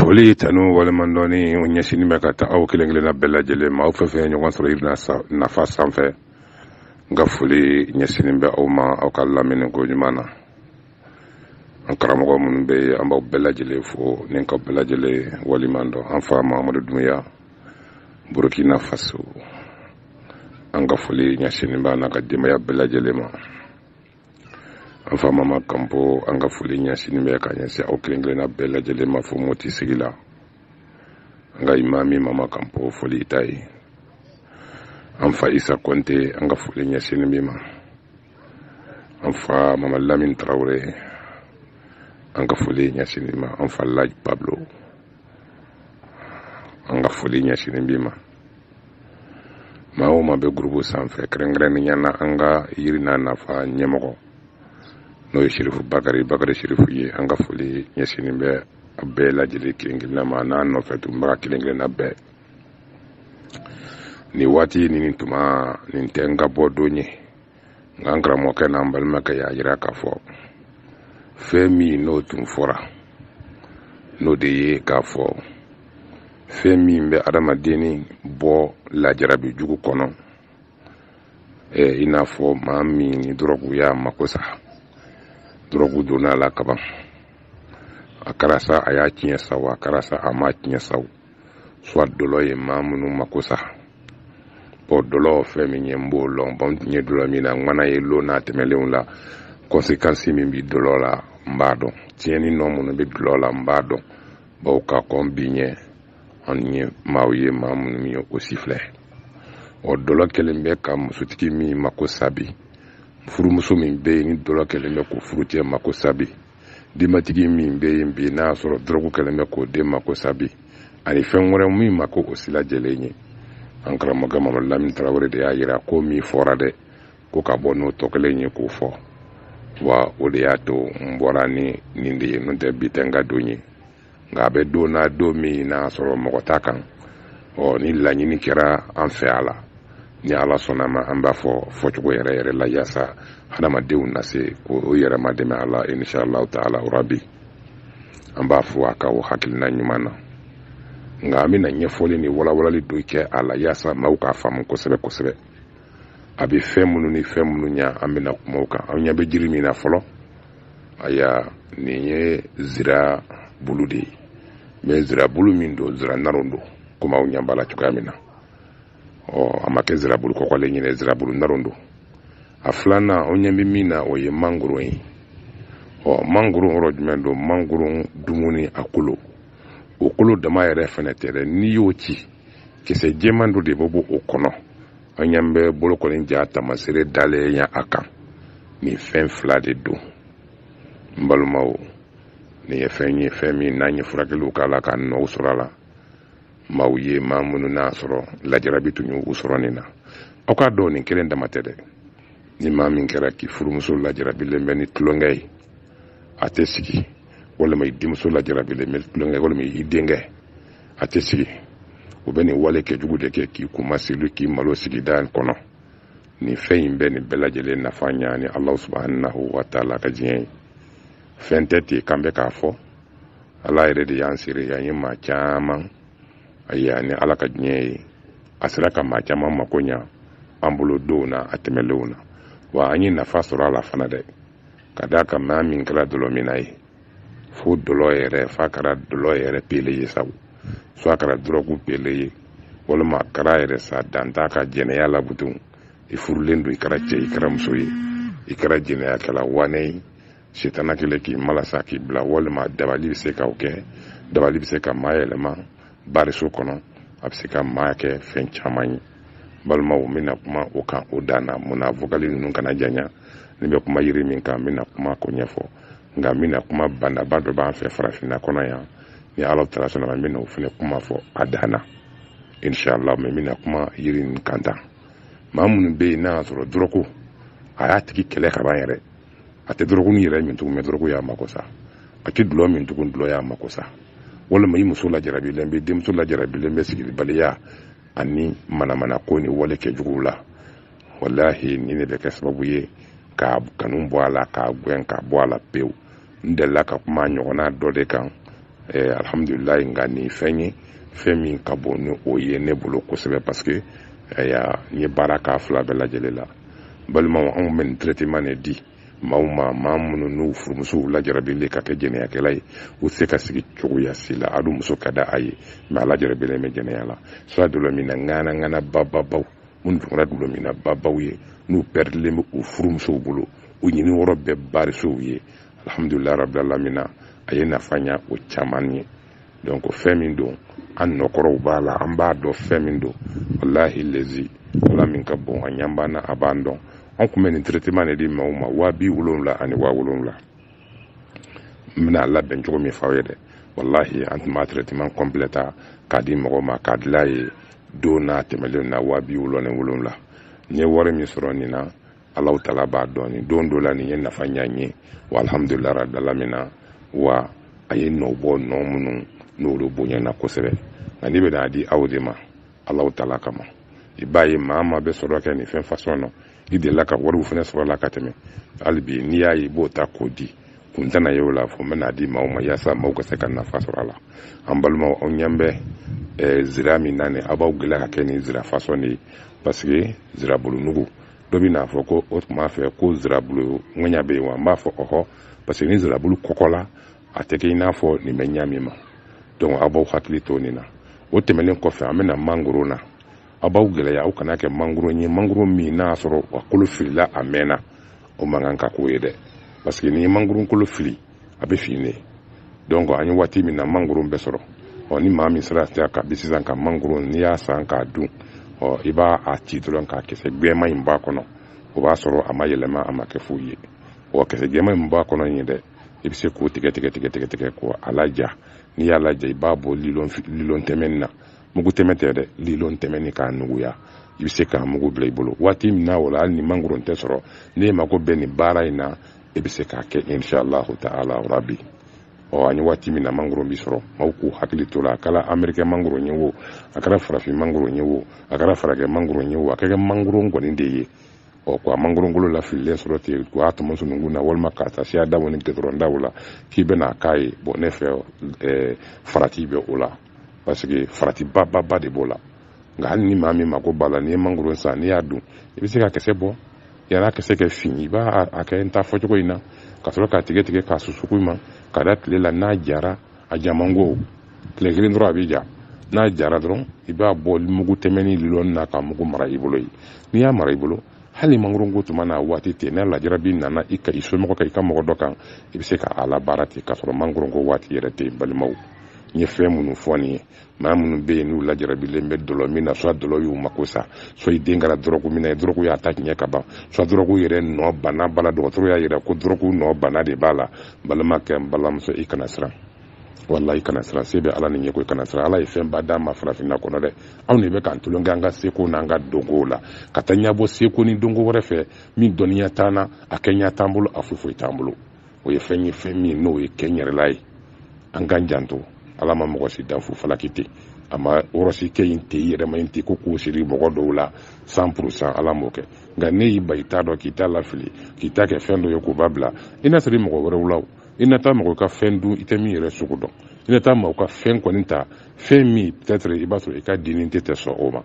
foli tanu walemandoni o ɲɛsini bɛ ka taa aw kelen kelenna bɛɛ lajɛlen ma aw fɛn fɛn ɲɔgɔn sɔrɔ Ibina nafa sanfɛ n ka foli ɲɛsini bɛ aw ma aw ka lamini ko ɲuman na an karamɔgɔ minnu bɛ yen an b'aw bɛɛ lajɛlen fo ni ka bɛɛ lajɛlen waliman dɔn an fa Mahamadu Dunbiya Burkina Faso an ka foli ɲɛsini bɛ n'a ka denbaya bɛɛ lajɛlen ma an fa Mama Kampo an ka foli ɲɛsini bɛ ka ɲɛsin aw kelen kelenna bɛɛ lajɛlen ma fo Moti sigi la an ka imami Mama Kampo foli ta ye an fa Isa Konte an ka foli ɲɛsini bɛ ma an fa Mama Lamine Traoré an ka foli ɲɛsini ma an fa Laji Pablo an ka foli ɲɛsini bɛ ma maa o maa bɛ gurupu sanfɛ kɛrɛnkɛrɛnnenya na an ka yiri n'a nafa ɲɛmɔgɔ n'o ye Sherifu Bakari Sherifu ye an ka foli ɲɛsini bɛ a bɛɛ lajɛlen kelen kelenna ma n'a nɔfɛ tunbaga kelen kelenna bɛɛ ni waati nin tuma nin tɛ n ka bɔ don ye nka an karamɔgɔkɛ n'an balimakɛ y'a jira k'a fɔ fɛn min n'o tun fɔra n'o de ye k'a fɔ fɛn min bɛ adamadenni bɔ lajarabi jugu kɔnɔ i n'a fɔ maa min ni dɔrɔgu y'a mako sa dɔrɔgu donna la kaban a kɛra sa a y'a tiɲɛ sa a kɛra sa a ma tiɲɛ sa soit dɔlɔ ye maa minnu mako sa dɔlɔ fɛn min ye n b'o lɔn n tun ye dɔlɔ min na n ŋana ye lon n'a tɛmɛlenw la conséquence min bi dɔlɔ la n b'a dɔn tiɲɛni nɔ minnu bɛ dɔlɔ la n b'a dɔn bawo ka kɔn bi ɲɛ an ye maaw ye maa minnu ye aussi filɛ dɔlɔ kelen bɛ ka musotigi min mako sa bi furumuso min bɛ yen ni dɔlɔ kelen bɛ k'o furucɛ mako sa bi denbatigi min bɛ yen bi n'a sɔrɔ dɔrɔgu kelen bɛ k'o den mako sa bi ani fɛn wɛrɛ min mako o si lajɛlen ye an karamɔgɔ Mamadu Lamini Traoré de y'a jira ko min fɔra dɛ ko ka bɔ n'o tɔ kelen ye k'o fɔ wa o de y'a to n bɔra ni nin de ye n'o tɛ bi tɛ n ka don ye nka a bɛ don na don min n'a sɔrɔ mɔgɔ t'a kan ni laɲini kɛra an fɛ a la ni Ala sɔnna ma an b'a fɔ fɔcogo yɛrɛ yɛrɛ la yaasa hadamadenw na se ko o yɛrɛ ma dɛmɛ a la inshallah taala rabi an b'a fɔ a ka o hakilina ɲuman na nka an bɛna ɲɛfɔli ni walawalali dɔ kɛ a la yaasa maaw k'a faamu kosɛbɛ kosɛbɛ a bɛ fɛn minnu ni fɛn minnu ɲa an bɛna kuma o kan an ɲɛ bɛ jiri min na fɔlɔ aya nin ye zira bulu de ye mais zira bulu min don zira naron don komi aw ɲɛ b'a la cogoya min na a ma kɛ zira bulu kɔkɔlen ɲinɛ zira bulu naron don a filanan aw ɲɛ bɛ min na o ye mangoro ye mangoro yɔrɔ jumɛn don mangoro dumuni a kolo o kolo dama yɛrɛ fɛnɛ tɛ dɛ n'i y'o ci kisɛ jɛman dɔ de bɛ bɔ o kɔnɔ an ɲɛ bɛ bolokɔni ja tamasere dalen ya a kan nin fɛn fila de don n balimaw nin ye fɛn ye fɛn min n'an ye furakɛliw k'a la ka nɔw sɔrɔ a la maaw ye maa minnu n'a sɔrɔ lajarabi tun y'u sɔrɔ nin na aw k'a dɔn nin kelen dama tɛ dɛ ni maa min kɛra k'i furumuso lajarabilen bɛ ni tulonkɛ ye a tɛ sigi walima i denmuso lajarabilen bɛ tulonkɛ walima i denkɛ a tɛ sigi u bɛ nin wale kɛjugu de kɛ k'i kumasili k'i malo sigida kɔnɔ nin fɛn in bɛ nin bɛɛ lajɛlen nafa ɲa ni Alahu subhanahu wa taala ka diɲɛ ye fɛn tɛ ten k'an bɛ k'a fɔ Ala yɛrɛ de y'an sere yan ye maa caman ayiwa ni Ala ka diɲɛ ye a sera ka maa caman mako ɲa an bolo donw na a tɛmɛlenw na wa an ye nafa sɔrɔ a la fana dɛ ka d'a kan maa min kɛra dɔlɔ min na ye fo dɔlɔ yɛrɛ f'a kɛra dɔlɔ yɛrɛ pele ye sabu soit a kɛra dɔrɔgu pele ye walima a kɛra yɛrɛ sa dan t'a ka jɛnɛya la butu i furulen don i kɛra cɛ i kɛra muso ye i kɛra jɛnɛyakɛla wane ye sitana kelen k'i malasa k'i bila walima dabali bɛ se k'aw kɛ dabali bɛ se ka maa yɛlɛma bariso kɔnɔ a bɛ se ka maa kɛ fɛn caman ye balimaw n bɛna kuma o kan o dan na munna vokali ninnu kana janya ni bɛ kuma yiri min kan n bɛna kuma ko ɲɛfɔ nka n bɛna kuma bandaba dɔ b'an fɛ farafinna kɔnɔ yan ni Ala taala sɔnna ma n bɛna o fana kuma fɔ a dan na inshallah mɛ n bɛna kuma yiri nin kan tan maa minnu bɛ yen n'a y'a sɔrɔ dɔrɔgu a y'a tigi kɛlɛ ka ban yɛrɛ a tɛ dɔrɔgu ni yɛrɛ min tugun mɛ dɔrɔgu y'a mako sa a tɛ dulɔ min tugun dulɔ y'a mako sa walima i muso lajarabilen bɛ denmuso lajarabilen bɛ sigibaliya ani manamana ko ni wale kɛjuguw la wallahi nin de bɛ kɛ sababu ye ka kanu bɔ a la k'a gɛn ka bɔ a la pewu n delila ka kuma ɲɔgɔnna dɔ de kan alhamdulillah nga ni fɛn min ka bon ni o ye ne bolo kosɛbɛ parce que n ye baara k'a fila bɛɛ lajɛlen la balimaw anw bɛ nin traitement de di maa minnu n'u furumusow lajarabilen ka kɛ jɛnɛyakɛla ye u se ka sigi cogoya si la adu muso ka da a ye mais a lajarabilen bɛ jɛnɛya la soit dolo min na ŋana babaw minnu tun kɛra dolo min na babaw ye n'u pɛridilen bɛ u furumusow bolo u ɲini wɔrɔ bɛɛ barisow ye alhamdulillah rabbil alamin a ye nafa ɲa o caman ye donc fɛn min don an nɔkɔrɔw b'a la an b'a dɔn fɛn min don wallahi lezi ala min ka bon a ɲan b'an na a b'an dɔn an kun bɛ nin traitement de di maaw ma 70,000 ani 70,000 n bɛna labɛn cogo min f'aw ye dɛ wallahi an tun b'a traitement complet ta k'a di mɔgɔw ma k'a dilan ye don n'a tɛmɛlen na 70,000 ni 7,000 n ye wari min sɔrɔ nin na alaw tala b'a dɔn nin don dɔ la nin ye nafa ɲa n ye wa alhamdulillah rabbil alamin wa a ye nɔ bɔ nɔ minnu n'olu bonyana kosɛbɛ nka n'i bɛna di aw de ma alaw tala kama i b'a ye maa bɛ sɔrɔ kɛ nin fɛn fasɔn na i delila ka wariw fana sɔrɔ la ka tɛmɛ hali bi n'i y'a ye i b'o ta k'o di kun tɛna ye o la fo n bɛna di maaw ma yaasa maaw ka se ka nafa sɔrɔ a la an balimaw aw ɲɛ bɛ zira min na nin a b'aw gɛlɛya ka kɛ nin zira fasɔn de ye parce que zira bolonugu dɔ bɛ n'a fɔ ko o tun b'a fɛ ko zira bolo ŋɛɲɛ bɛ yen wa n b'a fɔ ɔhɔ parce que ni zira bolo kɔkɔla a tɛ kɛ i n'a fɔ nin bɛ ɲa min ma donc aw b'aw hakili to nin na o tɛmɛnen kɔfɛ an bɛna mangoro na aw b'aw gɛlɛya aw kana kɛ mangoro ye mangoro min n'a sɔrɔ a kolo filila a mɛnna o man kan ka k'o ye dɛ parce que n'i ye mangoro kolo fili a bɛ fin de donc an ye waati min na mangoro bɛ sɔrɔ ni maa min sera ka bi sisan ka mangoro n'i y'a san k'a dun i b'a ci dɔrɔn k'a kisɛ gbɛma in b'a kɔnɔ o b'a sɔrɔ a ma yɛlɛma a ma kɛ foyi ye kisɛ gbɛma in b'a kɔnɔ ye dɛ i bɛ se k'o tigɛ ko a laja n'i y'a laja i b'a bɔ lilɔn tɛmɛni na mugu tɛmɛ tɛ dɛ lilɔn tɛmɛni k'a nuguya i bɛ se k'a mugu bila i bolo waati min na o la hali ni mangoro tɛ sɔrɔ n'e mako bɛ nin baara in na i bɛ se k'a kɛ inshallahu ta'ala rabbi an ye waati min na mangoro bi sɔrɔ maaw k'u hakili to la a kɛra amerikɛn mangoro ye o a kɛra farafin mangoro ye o a kɛra farakɛ mangoro ye o a kɛra mangoro kɔni de ye ko a mangoro ngolo la fililen sɔrɔ ten ko a tɔmɔ sununkun na walima k'a ta siya daw ni gɛdɔrɔn daw la k'i bɛna k'a ye bon ne fɛ farati bɛ o la parce que farati ba de b'o la nka hali ni maa min mako b'a la n'i ye mangoro san n'i y'a dun i bɛ se ka kisɛ bɔ yan'a kisɛ kɛ fin i b'a kɛ n ta fɔ cogo in na ka sɔrɔ k'a tigɛ k'a susuku i ma ka da tile la n'a jara a jamango tile kelen dɔrɔn a bɛ ja n'a jara dɔrɔn i b'a bɔ mugu tɛmɛni lilɔn na ka mugu mara i bolo ye n'i y'a mara i bolo hali mangoronko tuma na waati ten n'a lajarabi nana i somɔgɔ kan i ka mɔgɔ dɔ kan i bɛ se ka a labaara ten k'a sɔrɔ mangoronko waati yɛrɛ tɛ balimaw n ye fɛn minnu fɔ nin ye maa minnu bɛ yen n'u lajarabilen bɛ dɔlɔ min na soit dɔlɔ y'u mako sa soit i den kɛra dɔrɔgu min na dɔrɔgu y'a ta tiɲɛ ka ban soit dɔrɔgu yɛrɛ nɔ bana bala dɔgɔtɔrɔ y'a jira ko dɔrɔgu nɔ bana de b'a la balimakɛ n balimamuso i kana siran wallahi kana siran se bɛ ala ni ɲɛ ko i kana siran ala ye fɛn ba d'a ma farafinna kɔnɔ dɛ anw de bɛ k'an tulon kɛ an ka seko n'an ka donkow la ka taa ɲɛbɔ seko ni donko wɛrɛ fɛ min dɔnniya t'an na a kɛɲɛ t'an bolo a foyi t'an bolo o ye fɛn min n'o ye kɛ n yɛrɛla ye an k'an janto ala ma mɔgɔ si danfu falaki ten a ma wɔrɔsi kɛ in ten i yɛrɛ ma in ten ko k'o siri mɔgɔ dɔw la 100% ala m'o kɛ nka ne y'i ba i t'a dɔn k'i t'a lafili k'i t'a kɛ fɛn dɔ ye k'o b'a bila i na siri mɔgɔ wɛrɛw la i na taa mɔgɔ ka fɛn dun i tɛ min yɛrɛ sugu dɔn i na taa mɔgɔ ka fɛn kɔni ta fɛn min peut-être i b'a sɔrɔ i ka dini tɛ sɔn o ma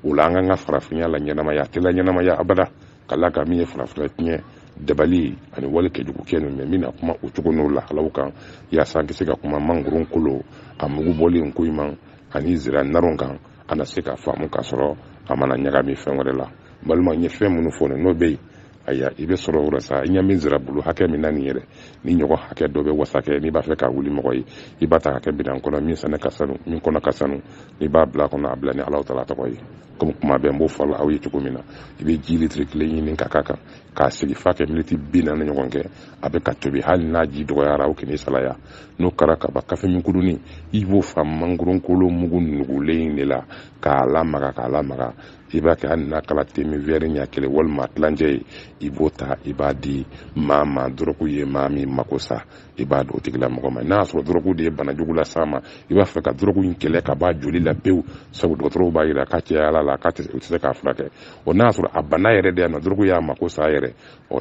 o la an ka farafinya la ɲɛnamaya a tɛ la ɲɛnamaya abada k'ala ka min ye farafinna tiɲɛ dabali ani wale kɛjugu kɛ ninnu mɛ min na kuma o cogo n'o lahalaw kan yaasa an ka se ka kuma mangoron kolo a mugu bɔlen ko ma ani zira naron kan a na se ka faamu k'a sɔrɔ a mana ɲagami fɛn wɛrɛ la balima n ye fɛn minnu fɔ n'o bɛ yen aya i bɛ sɔrɔ o la sa i ɲɛ min zira bolo hakɛ min na nin yɛrɛ ni ɲɔgɔn hakɛ dɔ bɛ wasa kɛ n'i b'a fɛ ka wuli mɔgɔ ye i b'a ta ka kɛ bidan kɔnɔ min sɛnɛ ka sanu min kɔnɔ ka sanu n'i b'a bila kɔnɔ a bila ni Alahu Taala tɔgɔ ye comme kuma bɛɛ n b'o fɔ aw ye cogo min na i bɛ ji litiri kelen ɲini ka k'a kan k'a sigi f'a kɛ miniti 40 ɲɔgɔn kɛ a bɛ ka tobi hali n'a ji dɔgɔyara o kɛnɛ salaya n'o kɛra ka ban kafe min kurunin i b'o fa mangoron kolo mugu nugulen de la k'a lamaga i b'a kɛ hali n'a kala temi wɛri ɲɛ kelen walima tilancɛ ye i b'o ta i b'a di maa ma dɔrɔgu ye maa min mako sa i b'a di o tigila mɔgɔ ma n'a sɔrɔ dɔrɔgu de ye bana jugu la s'a ma i b'a fɛ ka dɔrɔgu in kɛlɛ ka b'a joli la pewu sabu dɔgɔtɔrɔw b'a yira k'a cɛya ala la k'a tɛ se k'a furakɛ o n'a sɔrɔ a bana yɛrɛ de yan nɔ dɔrɔgu y'a mako sa yɛrɛ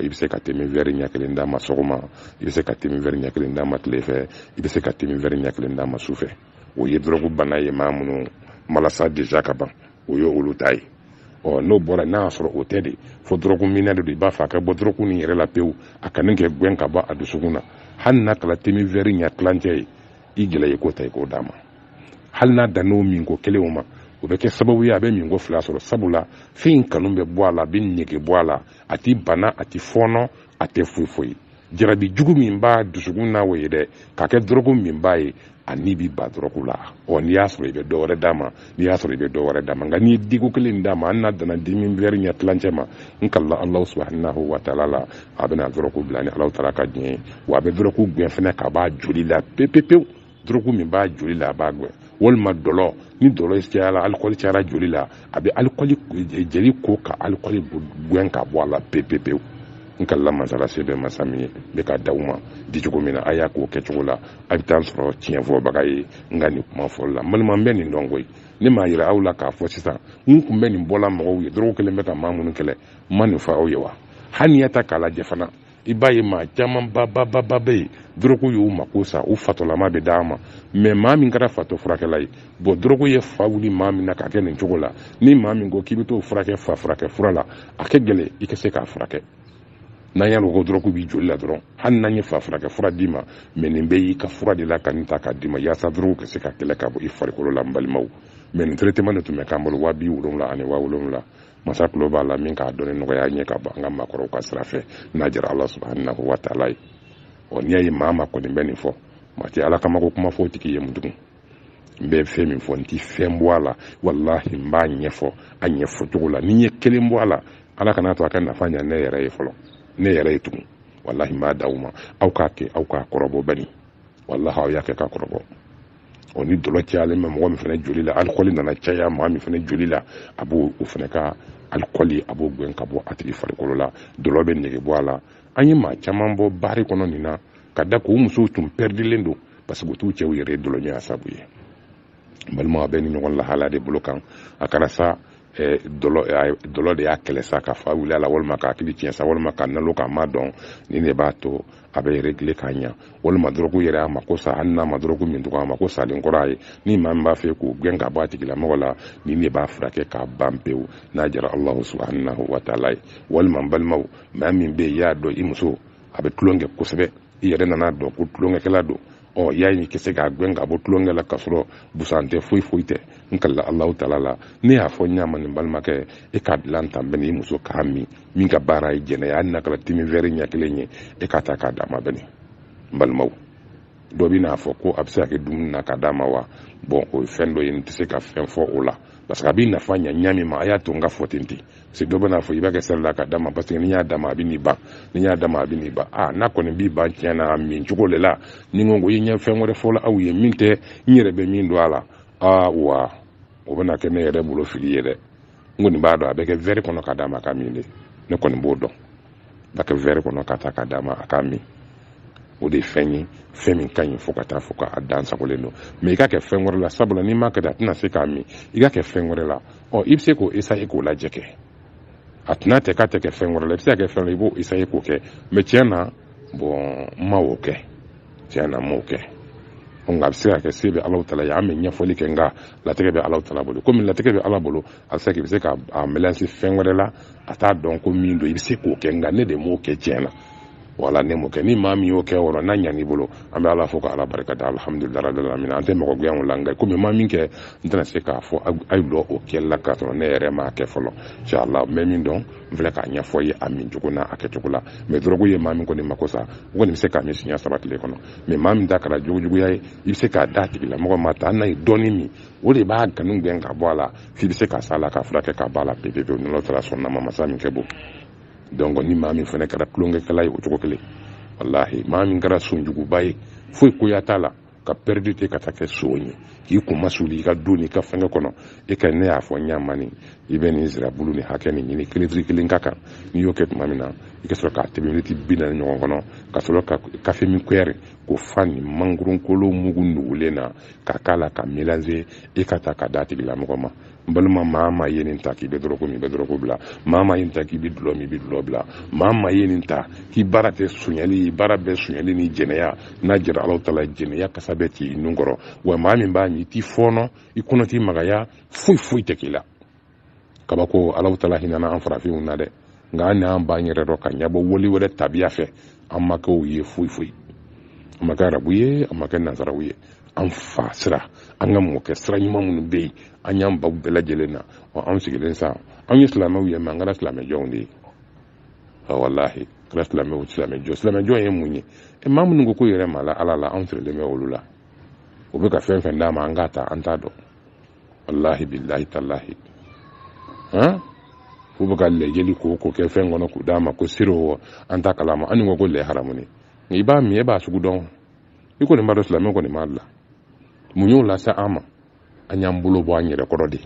i bɛ se ka temi wɛri ɲɛ kelen d'a ma sɔgɔma i bɛ se ka temi wɛri ɲɛ kelen d'a ma tile fɛ i bɛ se ka temi wɛri ɲɛ kelen d'a ma su fɛ o ye dɔrɔgu bana ye maa minnu malasa deja ka ban o ye olu ta ye n'o bɔra n'a y'a sɔrɔ o tɛ de fo dɔrɔgu minɛ de don i b'a fɔ a ka bɔ dɔrɔgu nin yɛrɛ la pewu a ka nin kɛ gɛn ka bɔ a dusukun na hali n'a kala temi wɛri ɲɛ tilancɛ ye i gɛlɛ ye k'o ta i k'o d'a ma hali n'a dann'o min ko kelenw ma o bɛ kɛ sababu ye a bɛ min ko fila sɔrɔ sabula fɛn in kanu bɛ bɔ a la a bɛ ɲɛge bɔ a la a tɛ bana a tɛ fɔɔnɔ a tɛ foyi foyi jarabi jugu min b'a dusukun n'a wo ye dɛ k'a kɛ dɔrɔgu min b'a ye a ni bi ba dɔrɔgu la n'i y'a sɔrɔ i bɛ dɔ wɛrɛ d'a ma n'i y'a sɔrɔ i bɛ dɔ wɛrɛ d'a ma nka n'i ye diko kelen d'a ma hali n'a danna dimi wɛri ɲɛ tilancɛ ma n kalila alahu subahanahu wa taala la a bɛna dɔrɔgu bila ni alahu taala ka diɲɛ ye wa a bɛ dɔrɔgu gɛn fɛnɛ k'a b'a joli la pepepewu dɔrɔgu min b'a joli la a b'a gɛn walima dɔlɔ ni dɔlɔ cayara alikɔli cayara joli la a bɛ alikɔli jeli ko ka alikɔli gɛn ka bɔ a la pepepewu n kalila masala se bɛ masa min ye n bɛ ka d'aw ma di cogo min na a y'a k'o kɛcogo la a bɛ taa sɔrɔ tiɲɛ fɔbaga ye n ka nin kuma fɔli la balima n bɛ nin dɔn koyi ne m'a yira aw la k'a fɔ sisan n kun bɛ nin bɔla mɔgɔw ye dɔrɔgu kelen bɛ ka maa minnu kɛlɛ n ma nin fɔ aw ye wa hali n'i y'a ta k'a lajɛ fana i b'a ye maa caman ba bɛ yen dɔrɔgu y'u mako sa u fatɔlama bɛ d'a ma mɛ maa min kɛra fatɔ furakɛla ye dɔrɔgu ye fa wuli maa min na k'a kɛ nin cogo la ni maa min ko k'i bɛ t'o furakɛ furakɛ fura la a kɛ gɛlɛn i ka se k'a furakɛ n'an y'a ko dɔrɔgu b'i joli la dɔrɔn hali n'an ye furakɛ fura d'i ma mɛ nin bɛ y'i ka fura de la ka nin ta k'a d'i ma yaasa dɔrɔgu ka se ka kɛlɛ ka bɔ i farikolo la n balimaw mɛ nin traitement de tun bɛ k'an bolo 70,000 ani 70,000 masa tulo b'a la min k'a dɔnni nɔgɔya ɲɛ ka bɔ an ka maakɔrɔw ka sira fɛ n'a jɛra ala subahanahu wa taala ye n'i y'a ye maa ma kɔni bɛ nin fɔ maa tɛ ala kama ko kuma fɔ o tigi ye mun tugun n bɛ fɛn min fɔ n tɛ fɛn bɔ a la walahi n b'a ɲɛfɔ a ɲɛfɔcogo la ni n ye kelen bɔ a la ala kana to a ka nafa ɲa ne yɛrɛ ye fɔlɔ ne yɛrɛ ye tugun walahi n b'a d'aw ma aw k'a kɛ aw k'a kɔrɔbɔ bani walahi aw y'a kɛ k'a kɔrɔbɔ ni dɔlɔ cayalen bɛ mɔgɔ min fana joli la alikɔli nana caya maa min fana joli la a b'o o fana ka alikɔli a b'o gɛn ka bɔ a tigi farikolo la dɔlɔ bɛ nege bɔ a la an ye maa caman bɔ baari kɔnɔ nin na ka da k'u musow tun pɛridilen don parce que u t'u cɛw yɛrɛ dɔlɔ ɲɛ sabu ye balima a bɛ ni ɲɔgɔn lahala de bolo kan a kɛra sa dɔlɔ de y'a kɛlɛ sa ka fa wuli a la walima k'a hakili tiɲɛ sa walima k'a nalo k'a ma dɔn nin de b'a to a bɛ réglé k'a ɲa walima dɔrɔgu yɛrɛ a mako sa hali n'a ma dɔrɔgu min tɔgɔ a mako salen kɔrɔ a ye ni maa min b'a fɛ k'o gɛn ka bɔ a tigilamɔgɔ la nin de b'a furakɛ k'a ban pewu n'a jɛra alahu subahanahu wa taala ye walima n balimaw maa min bɛ yen i y'a dɔn i muso a bɛ tulonkɛ kosɛbɛ i yɛrɛ nana dɔn ko tulonkɛkɛla don y'a ye k'i se k'a gɛn ka bɔ tulonkɛ la k'a sɔrɔ busan tɛ foyi foyi tɛ n kalila alahu taala la ne y'a fɔ ɲama nin balimakɛ e k'a dilan tan bɛni i muso k'a min ka baara ye jɛnɛ hali n'a kɛra timi wɛri ɲɛ kelen ye e k'a ta k'a d'a ma bɛni n balimaw dɔ bɛ n'a fɔ ko a bɛ se ka kɛ dumuni na k'a d'a ma wa o ye fɛn dɔ ye n tɛ se ka fɛn fɔ o la parce que a b'i nafa ɲa ɲami ma a y'a to n ka fɔ ten parce que dɔ bɛ n'a fɔ i b'a kɛ sɛri la k'a d'a ma parce que ni y'a d'a ma a bɛ n'i ban ni y'a d'a ma a bɛ n'i ban n'a kɔni b'i ban tiɲɛ na a min cogo de la ni n ko i ɲɛ fɛn wɛrɛ fɔ la aw ye min tɛ n yɛrɛ bɛ min don a la wa o bɛna kɛ ne yɛrɛ bolo fili ye dɛ n kɔni b'a dɔn a bɛ kɛ wɛri kɔnɔ k'a d'a ma a ka min de ne kɔni b'o dɔn a bɛ kɛ wɛri kɔnɔ k'a ta k'a d'a ma a ka min o de ye fɛn ye fɛn min ka ɲi fo ka taa fɔ k'a dan sagolen don mɛ i ka kɛ fɛn wɛrɛ la sabula n'i m'a kɛ a tɛna se k'a min i ka kɛ fɛn wɛrɛ la i bɛ se k'o essayer k'o lajɛ kɛ a tɛna tɛ k'a tɛ kɛ fɛn wɛrɛ la i bɛ se ka kɛ fɛn wɛrɛ i b'o essayer k'o kɛ mɛ tiɲɛ na n ma o kɛ tiɲɛ na n m'o kɛ nka a bɛ se ka kɛ se bɛ Alahu Taala ye an bɛ ɲɛfɔli kɛ nka latigɛ bɛ Alahu Taala bolo komi latigɛ bɛ Ala bolo a bɛ se k'i bɛ se k'a mélanger fɛn wɛrɛ la a t'a dɔn ko min don i bɛ se k'o kɛ nka ne de m'o kɛ tiɲɛ na wala ne m'o kɛ ni maa min y'o kɛ wɔrɔ n'a ɲan'i bolo an bɛ Ala fo ka Ala barikada alhamdulilahi rabbil alamin an tɛ mɔgɔ gɛn o la nka komi maa min kɛ n tɛna se k'a fɔ a ye dɔn o kɛli la k'a sɔrɔ ne yɛrɛ m'a kɛ fɔlɔ inshallah n bɛ min dɔn n filɛ k'a ɲɛfɔ ye a min cogo n'a a kɛcogo la mɛ dɔrɔgu ye maa min kɔni mako sa o kɔni bɛ se k'a min siɲɛ 3 tile kɔnɔ mɛ maa min ta kɛra jugujuguya ye i bɛ se k'a d'a tigilamɔgɔ ma ta hali n'a ye dɔɔni min o de b'a kanu gɛn ka bɔ a la f'i bɛ se k'a s'a la k'a furakɛ k'a b'a la pepepewu ni Alahu Taala sɔnna ma masa min kɛ bon donc ni maa min fana kɛra tulonkɛkɛla ye o cogo kelen wallahi maa min kɛra sunjuguba ye foyi koya t'a la ka perdite ka ta kɛ so ye k'i kuma suli i ka don n'i ka fɛngɛ kɔnɔ e ka ne y'a fɔ ɲamani i bɛ nin nsirabulu ni hakɛ nin ɲini kelen ka kan n'i y'o kɛ tuma min na i ka sɔrɔ k'a tɛmɛ miniti 40 ɲɔgɔn kɔnɔ ka sɔrɔ ka kafe min kuyɛri k'o fa nin mangoron mugu nugulen na ka k'a la ka mélanger e ka ta ka d'a tigilamɔgɔ ma n balima maa ma ye nin ta k'i bɛ dɔrɔko min i bɛ dɔrɔko bila maa ma ye nin ta k'i bɛ dulɔ min i bɛ dulɔ bila maa ma ye nin ta k'i baara tɛ suɲɛli baara bɛɛ suɲɛli ni jɛnɛya n'a jɛra Alahu Taala jɛnɛya kasa bɛ ci i nun kɔrɔ wa maa min b'a min i t'i fɔɔnɔ i kɔnɔ t'i magaya foyi tɛ k'i la kabako Alahu Taala hinɛna an farafinw na dɛ nka an n'an b'an yɛrɛ dɔn ka ɲɛbɔ wali wɛrɛ tabiya fɛ an ma kɛw ye foyi an ma kɛ arabu ye an ma kɛ nazaraw ye an fa sira an ka mɔkɛ sira ɲuman minnu bɛ yen an y'an baw bɛɛ lajɛlen na wa an sigilen sa an ye silamɛw ye mɛ an kɛra silamɛjɔnw de ye walahi kɛra silamɛjɔn ye mun ye maa minnu ko yɛrɛ ma la ala la an sirilen bɛ olu la u bɛ ka fɛn fɛn d'a ma an k'a ta an t'a dɔn walahi billahi tallahi f'u bɛ ka lɛjɛli ko kɛ fɛn kɔnɔ k'u d'a ma ko siro an t'a kalama an ni ko lɛ haramu ne i b'a min e b'a sugu dɔn i kɔni b'a dɔn silamɛ kɔni b'a la mun y'o lase an ma an y'an bolo bɔ an yɛrɛ kɔrɔ de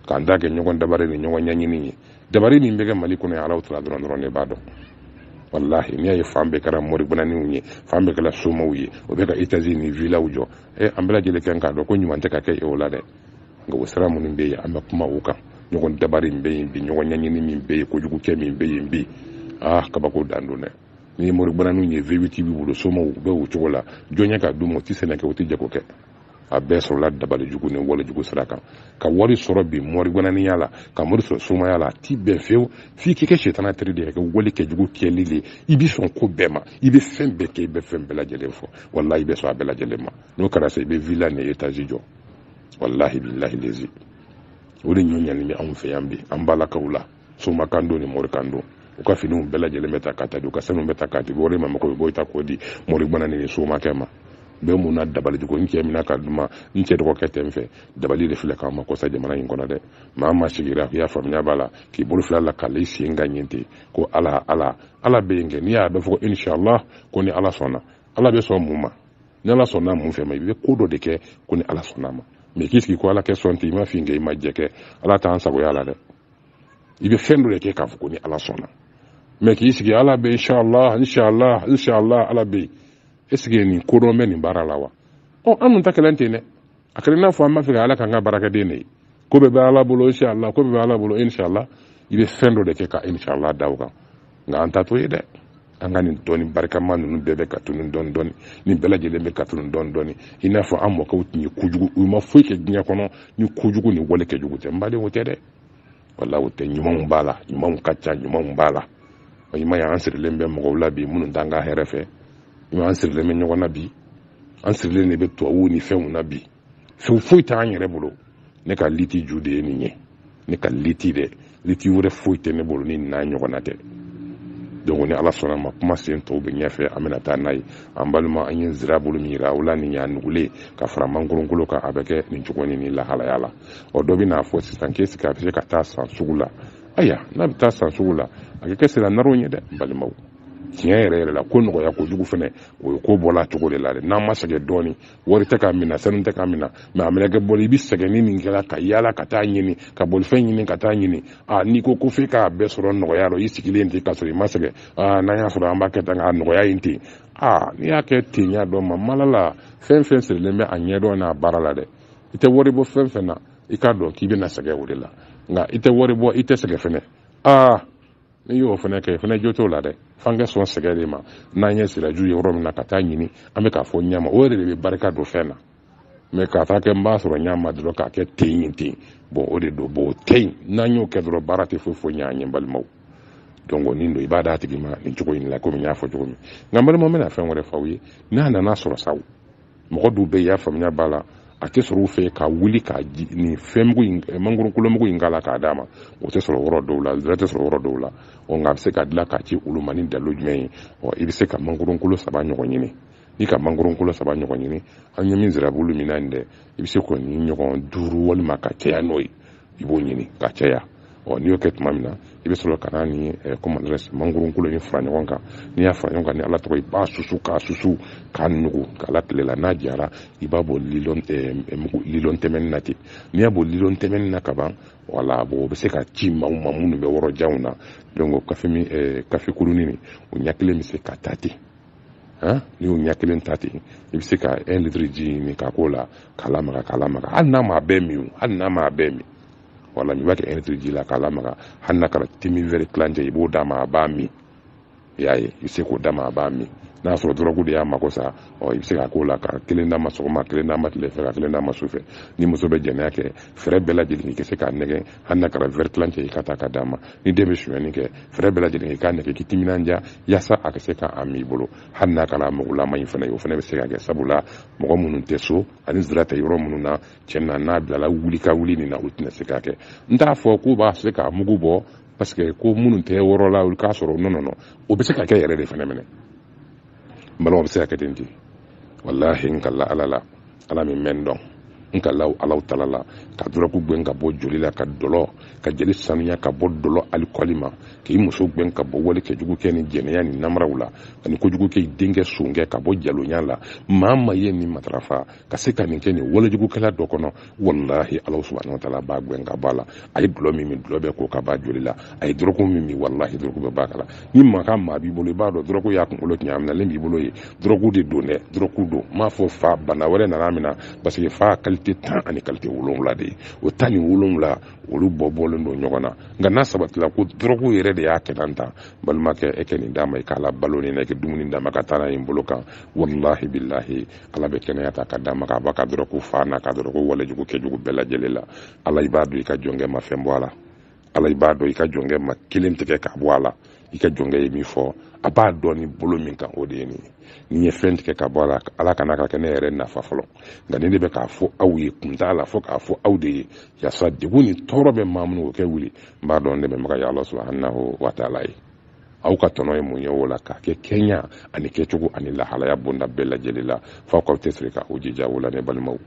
k'an da kɛ ɲɔgɔn dabari ni ɲɔgɔn ɲɛɲini ye dabari min bɛ kɛ Mali kɔnɔ Alahu Taala dɔrɔn ne b'a dɔn wallahi n'i y'a ye fan bɛɛ kɛra moribananiw ye fan bɛɛ kɛra somaw ye o bɛ ka États-Unis ni villaw jɔ an bɛɛ lajɛlen kan k'a dɔn ko ɲuman tɛ ka kɛ o la dɛ nka o sira minnu bɛ yen an bɛ kuma o kan ɲɔgɔn dabari min bɛ yen bi ɲɔgɔn ɲɛɲini min bɛ yen kojugukɛ min bɛ yen bi kabako dan don dɛ ni ye moribananiw ye V8 b'i bolo somaw u bɛ o cogo la jɔnya ka d'u ma u tɛ sɛnɛ kɛ u tɛ jago kɛ a bɛɛ sɔrɔla dabalijugu ni walejugu sira kan ka wari sɔrɔ bi moribananiya la ka mori sɔrɔ somaya la a t'i bɛn fewu f'i k'i kɛ sitana teri de ye ka wale kɛjugu kɛli de i bɛ sɔn ko bɛɛ ma i bɛ fɛn bɛɛ kɛ i bɛ fɛn bɛɛ lajɛlen fɔ wallahi i bɛ sɔn a bɛɛ lajɛlen ma n'o kɛra sa i bɛ villa ni étage jɔ wallahi billahi lezi o de ɲɔɲɛni bɛ anw fɛ yan bi an balakaw la somakan don ni morikan don u ka finiw bɛɛ lajɛlen bɛ ta ka ta di u ka sanuw bɛ ta ka di o de ma mɔgɔw bɛ bɔ i ta k'o di moribanani ni somakɛ ma bɛɛ mun na dabalijugu n cɛ mina ka duma n cɛ dɔgɔkɛ tɛ n fɛ dabali de filɛ k'an ma kɔsa jamana in kɔnɔ dɛ maa ma sigira i y'a faamuya b'a la k'i bolo fila la k'ale sen ka ɲɛ ten ko ala bɛ yen kɛ n'i y'a bɛ fɔ ko inshallah ko ni ala sɔnna ala bɛ sɔn mun ma ni ala sɔnna mun fɛ ma i bɛ ko dɔ de kɛ ko ni ala sɔnna ma mɛ k'i sigi ko ala kɛ sɔn ten i ma fin kɛ i ma jɛ kɛ ala t'an sagoya la dɛ i bɛ fɛn dɔ de kɛ k'a fɔ ko ni ala sɔnna mɛ k'i sigi ala bɛ inshallah ala bɛ yen esike nin kodɔn bɛ nin baara la wa an dun ta kɛlɛ ten dɛ a kɛra n'a fɔ an b'a fɛ ka ala k'an ka baarakɛden de ye ko bɛɛ bɛ ala bolo inshallah ko bɛɛ bɛ ala bolo inshallah i bɛ fɛn dɔ de kɛ ka inshallah da o kan nka an ta to ye dɛ an ka nin dɔɔni barikama ninnu bɛɛ bɛ ka tunu dɔɔni nin bɛɛ lajɛlen bɛ ka tunu dɔɔni i n'a fɔ an mɔkɛw tun ye kojugu u ma foyi kɛ diɲɛ kɔnɔ ni kojugu ni wale kɛjugu tɛ n baden o tɛ dɛ wala o tɛ ɲumanw b'a la ɲumanw ka ca ɲumanw b'a la i ma ye an sirilen bɛ mɔgɔw la bi minnu t'an ka hɛrɛ fɛ an sirilen bɛ ɲɔgɔn na bi an sirilen de bɛ tubabuw ni fɛnw na bi foyi t'an yɛrɛ bolo ne ka liti ju de ye nin ye ne ka liti wɛrɛ foyi tɛ ne bolo ni n'a ɲɔgɔn na tɛ donc ni ala sɔnna ma kuma sen tɔw bɛ ɲɛfɛ an bɛna taa n'a ye an balima an ye nsira bolo min yira o la nin y'a nugulen ka fara mangoron kan a bɛ kɛ nin cogo ni lahalaya la dɔ bɛ n'a fɔ sisan k'e sigi a bɛ se ka taa san sugu la aya n'a bɛ taa san sugu la a kɛ sira naraw ye dɛ balimaw tiɲɛ yɛrɛ la ko nɔgɔya kojugu fɛnɛ o ye ko bɔla cogo de la dɛ n'an ma sɛgɛn dɔɔni wari tɛ k'a minɛ sanu tɛ k'a minɛ mɛ a minɛ kɛ bɔli i bɛ sɛgɛn ni nin kɛra ka yaala ka taa ɲini ka bolifɛn ɲini ka taa ɲini n'i ko f'e k'a bɛɛ sɔrɔ nɔgɔya la i sigilen ten k'a sɔrɔ i ma sɛgɛn n'an y'a sɔrɔ an b'a kɛ tan k'a nɔgɔya yen ten n'i y'a kɛ ten ɲa dɔn ma mala la fɛn sirilen bɛ a ɲɛdɔn n'a baara la dɛ i tɛ wari bɔ fɛn fɛn na i k'a dɔn k'i bɛna sɛgɛn o de la nka i tɛ wari bɔ i tɛ sɛgɛn fɛnɛ n'i y'o fana kɛ fana jo t'o la dɛ f'an ka sɔn sɛgɛn de ma n'an ye siraju ye yɔrɔ min na ka taa ɲini an bɛ k'a fɔ ɲama o yɛrɛ de bɛ barika don fɛn na mɛ k'a taa kɛ n b'a sɔrɔ ɲama dɔrɔn k'a kɛ ten yen ten o de don o tɛ yen n'an y'o kɛ dɔrɔn baara tɛ foyi ɲɛ an ye balimaw donc nin don i b'a d'a tigi ma nin cogo in la komi n y'a fɔ cogo min nka balimaw bɛna fɛn wɛrɛ f'aw ye n'a nana sɔrɔ saw mɔgɔ dɔw bɛ yen i y'a faamuya b'a la a tɛ sɔrɔ u fɛ ka wuli ka nin fɛn mangoro kolomugu in k'a la k'a d'a ma o tɛ sɔrɔ yɔrɔ dɔw la zira tɛ sɔrɔ yɔrɔ dɔw la nka a bɛ se ka dilan k'a ci olu ma ni dalilu jumɛn ye i bɛ se ka mangoro kolo 3 ɲɔgɔn ɲini n'i ka mangoro kolo 3 ɲɔgɔn ɲini an ye min zira bulu min na nin dɛ i bɛ se k'o ni ɲɔgɔn 5 walima ka caya n'o ye i b'o ɲini ka caya ni y'o kɛ tuma min na i bɛ sɔrɔ ka na ni comment dirais-je mangoro kolo in fara ɲɔgɔn kan n'i y'a fara ɲɔgɔn kan ni Ala tɔgɔ i b'a susu k'a nugu k'a tile la n'a jara i b'a bɔ lilɔn tɛmɛni na ten n'i y'a bɔ lilɔn tɛmɛni na ka ban wala bon o bɛ se ka ci maa ma minnu bɛ wɔrɔjanw na donc kafe kurunin o ɲɛ kelen bɛ se ka ta ten n'i y'o ɲɛ kelen ta ten i bɛ se ka 1 litre ji ɲini k'a k'o la k'a lamaga hali n'a ma bɛɛ min wala i b'a kɛ 1 litre ji la k'a lamaga hali n'a kɛra timi verre kilancɛ i b'o d'a ma a b'a min i y'a ye i bɛ se k'o d'a ma a b'a min n'a sɔrɔ dɔrɔgu de y'a mako sa i bɛ se k'a k'o la ka kelen d'a ma sɔgɔma kelen d'a ma tile fɛ ka kelen d'a ma su fɛ ni muso bɛ jɛnɛya kɛ fɛrɛ bɛɛ lajɛlen i ka se k'a nɛgɛ hali n'a kɛra verre kilancɛ i ka taa ka d'a ma ni den bɛ sonyɛni kɛ fɛrɛ bɛɛ lajɛlen i k'a nɛgɛ k'i timinanja yaasa a ka se k'a min i bolo hali n'a kɛra mugulama in fana ye o fana bɛ se ka kɛ sabula mɔgɔ minnu tɛ so ani zira tɛ yɔrɔ minnu na cɛn na n'a bilala wuli ka wuli nin na o tɛna se k'a kɛ n t'a fɔ k'u b'a se k'a mugu bɔ parce que ko minnu tɛ wɔrɔ la olu k'a sɔrɔ non o bɛ se ka kɛ yɛrɛ de fana minɛ n balimaw bɛ se ka kɛ ten wallahi n kala ala min mɛn dɔn n kala alaw tala la ka dɔrɔku gɛn ka bɔ joli la ka dɔlɔ ka jeli sanuya ka bɔ dɔlɔ alikɔli ma k'i muso gɛn ka bɔ wale kɛjugu kɛ ni jɛnɛya ni namaraw la ani kojugu kɛ i denkɛ sonkɛ ka bɔ jalonya la maa ye nin matarafa ka se ka nin kɛ nin walejugukɛla dɔ kɔnɔ wallahi alaw subhanahu wa taala b'a gɛn ka bɔ a la a ye dulɔ min dulɔ bɛ ko ka b'a joli la a ye dɔrɔku min wallahi dɔrɔku bɛ b'a kala ni maa b'i bolo i b'a dɔn dɔrɔku y'a kunkolo tiɲɛ a minɛlen b'i bolo ye dɔrɔku de don dɛ dɔrɔku don m'a fɔ fa bana wɛrɛ nana min na parce que fa qualité 10 ani qualité 7 de ye o 10 ni 7 olu bɔlen don ɲɔgɔn na nka n'a sabatila ko dɔrɔgu yɛrɛ de y'a kɛ tan balimakɛ e kɛ nin d'a ma i k'a la balo nin na i kɛ dumuni d'a ma ka taa n'a ye bolo kan wallahi billahi ala bɛ kɛnɛya ta ka d'a ma k'a ba ka dɔrɔgu fa n'a ka dɔrɔgu walejugu kɛjugu bɛɛ lajɛlen la ala i b'a dɔn i ka jɔnkɛ ma fɛn bɔ a la ala i b'a dɔn i ka jɔnkɛ ma kelen tigɛ k'a bɔ a la i ka jɔnkɛ ye min fɔ a b'a dɔn ni bolo min kan o de ye nin ye ni ye fɛn tigɛ ka bɔ a la ala kana ka kɛ ne yɛrɛ nafa fɔlɔ nka nin de bɛ k'a fɔ aw ye kun t'a la fo k'a fɔ aw de ye yaasa degun ni tɔɔrɔ bɛ maa minnu o kɛ wuli n b'a dɔn ne bɛ maga ya ala subhanahu wa taala ye aw ka tɔnɔ ye mun ye o la k'a kɛ kɛɲɛ ani kɛcogo ani lahalaya bonda bɛɛ lajɛlen la f'aw k'aw tɛsiri ka o jija o la ne balimaw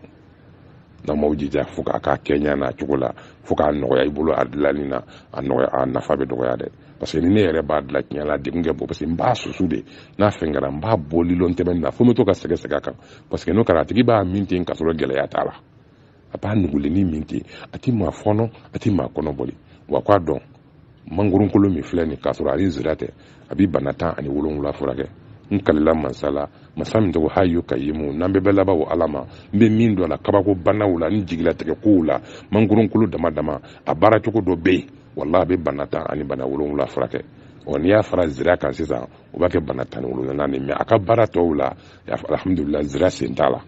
n'aw m'aw jija fo k'a k'a kɛɲɛ n'a cogo la fo k'a nɔgɔya i bolo a dilanni na a nafa bɛ dɔgɔya dɛ parce que ni ne yɛrɛ b'a dilan tiɲɛ la degun kɛ bɔ parce que n b'a susu de n'a fɛn kɛra n b'a bɔ lilɔn tɛmɛni na fo n bɛ to ka sɛgɛsɛgɛ a kan parce que n'o kɛra a tigi b'a min ten k'a sɔrɔ gɛlɛya t'a la a b'a nugulenni min ten a ti maa fɔnɔ a ti maa kɔnɔ bɔli wa k'a dɔn mangoron min filɛ nin k'a sɔrɔ ale zira tɛ a bɛ bana 10 ani 7 furakɛ n kalila masa min tɔgɔ hayo kayimu n'an bɛɛ laban o ala ma n bɛ min dɔn a la kabako banaw la ni jigilatigɛ kow la mangoron dama a baara cogo dɔ bɛ yen wallahi a bɛ bana 10 ani bana 7 furakɛ n'i y'a fara zira kan sisan o b'a kɛ bana 17 ni mais a ka baara tɔw la alhamdulillah zira sen t'a la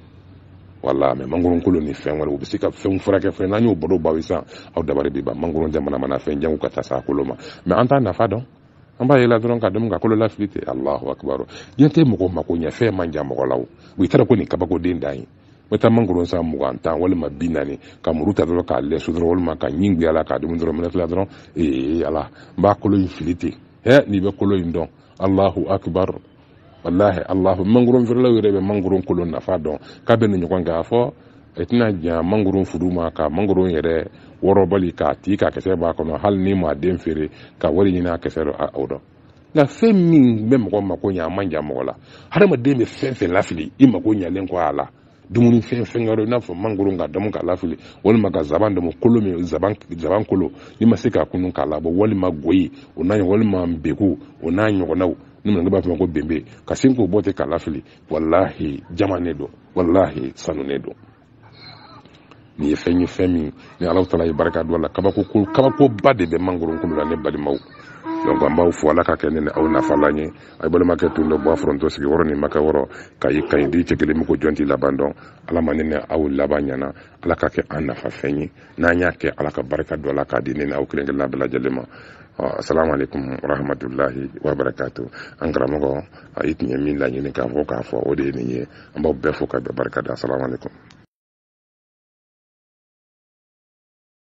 wala mais mangoron ni fɛn wɛrɛ u bɛ se ka fɛn furakɛ fɛn n'an y'o baro baw sisan aw dabali bɛ ban mangoron jamana mana fɛn jangu ka taa sa kolo ma mais an t'a nafa dɔn an b'a yela dɔrɔn ka dɔn ka kolo lafili ten Allahu akbar diɲɛ tɛ mɔgɔ mako ɲɛ fɛn man jan mɔgɔ la o i taara ko nin kabakoden dan ye n bɛ taa mangoron san 20 tan walima 40 ka muru ta dɔrɔn k'a lɛsu dɔrɔn walima ka ɲin guyala k'a dumuni dɔrɔn minɛ fila dɔrɔn ala n b'a kolo in fili ten n'i bɛ kolo in dɔn Allahu akbar wallahi Allahu mangoron feerelaw yɛrɛ bɛ mangoron kolo nafa dɔn k'a bɛ nin ɲɔgɔn kɛ a fɔ i tɛna jan mangoron furu ma ka mangoron yɛrɛ wɔrɔbali k'a ti ka kisɛ b'a kɔnɔ hali ni m'a den feere ka wari ɲini a kisɛ o dɔn nka fɛn min bɛ mɔgɔ mako ɲɛ a man jan mɔgɔ la hadamaden bɛ fɛn fɛn lafili i mako ɲɛlen kɔ a la dumuni fɛn wɛrɛ i n'a fɔ mangoron ka damu k'a lafili walima ka zaban damu kolo min zaban kolo ni ma se k'a kunun k'a labɔ walima goyi o n'a walima nbeku o n'a ɲɔgɔnnaw ni mun b'a fɔ ko bembe ka sin k'o bɔ ten k'a lafili wallahi jama ne don wallahi sanu ne don ni ye fɛn min ni Alahu Taala ye barika don a la kabakoba de bɛ mangoron kolo la ne balimaw donc an b'aw fo ala ka kɛ ne ni aw nafalan ye a ye balimakɛ tun dɔ bɔ a foronto sigi wɔɔrɔ ni makɛ wɔɔrɔ ka yi di cɛ kelen min ko jɔn t'i laban dɔn ala ma ne ni aw laban ɲɛna ala ka kɛ an nafa fɛn ye n'an y'a kɛ ala ka barika don a la k'a di ne ni aw kelen kelenna bɛɛ lajɛlen ma assalamu alaikum warahmatullahi wabarakatuh an karamɔgɔ a yi tun ye min laɲini k'a fɔ o de ye nin ye an b'aw bɛɛ fo ka bɛɛ barika da assalamu alaikum